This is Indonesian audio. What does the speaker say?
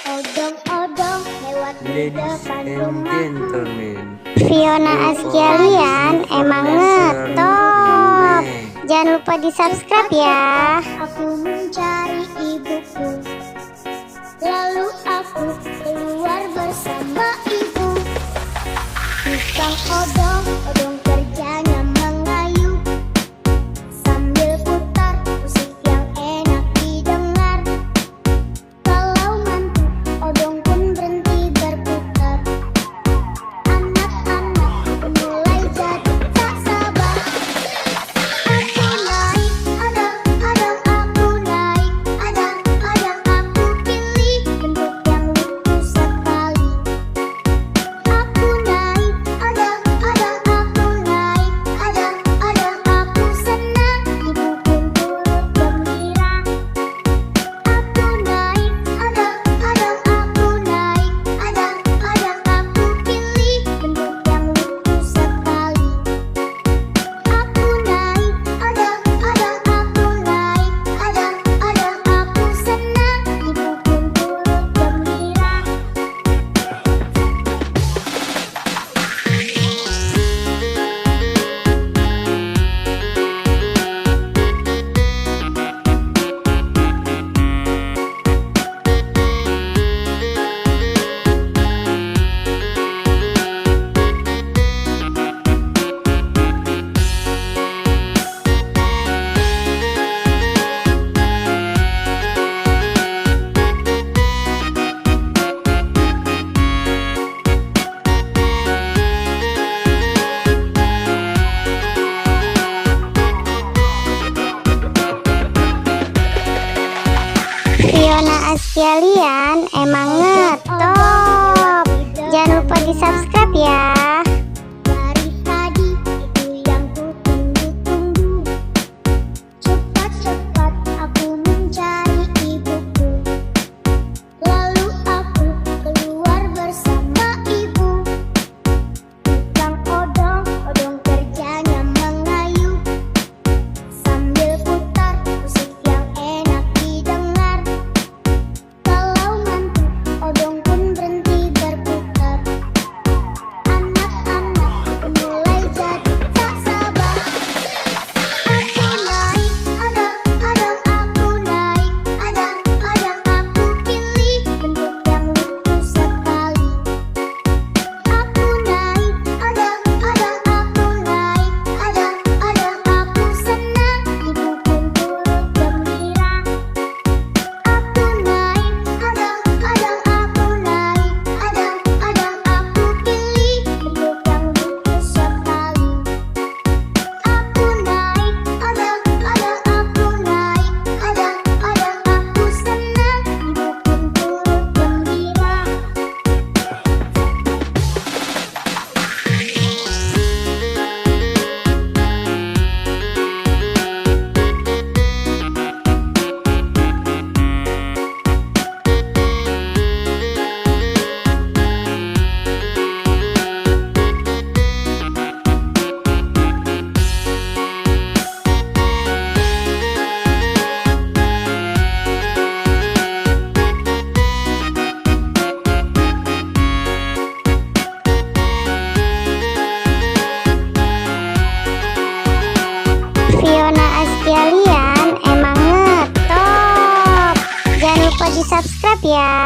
Odong-odong lewat di Ladies depan and rumahku. gentlemen, Fiona Askialian emang ngetop. Jangan lupa di subscribe ya. Aku mencari ibuku, lalu aku keluar bersama ibu. Tukang odong kerjanya mengayuh sambil putar musik yang enak didengar. Kalau mantu odong pun berhenti berputar. Anak-anak mulai jadi tak sabar. Aku naik odong, aku naik odong, aku pilih bentuk yang lucu sekali. Aku naik odong, aku naik odong, aku senang ibu pun turut gembira. Aku naik odong, aku naik odong, aku pilih bentuk yang lucu sekali. Aku naik odong, aku naik odong, aku senang ibu pun turut gembira. Fiona Askialian emang ngetop. Jangan lupa di subscribe ya. Dari tadi itu yang ku tunggu-tunggu. Cepat-cepat aku mencari ibuku, lalu aku keluar bersama ibu. Tukang odong kerjanya mengayuh sambil putar musik yang enak didengar. Kalau mantu odong pun berhenti berputar. Anak-anak mulai jadi tak sabar. Aku naik odong, aku naik odong, aku pilih bentuk yang lucu sekali. Aku naik odong, aku naik odong, aku senang ibu pun turut gembira. Aku naik odong, aku naik odong, aku pilih bentuk yang lucu sekali. Aku naik odong, aku naik odong, aku senang ibu pun turut gembira. Fiona Askialian emang ngetop. Jangan lupa di subscribe ya.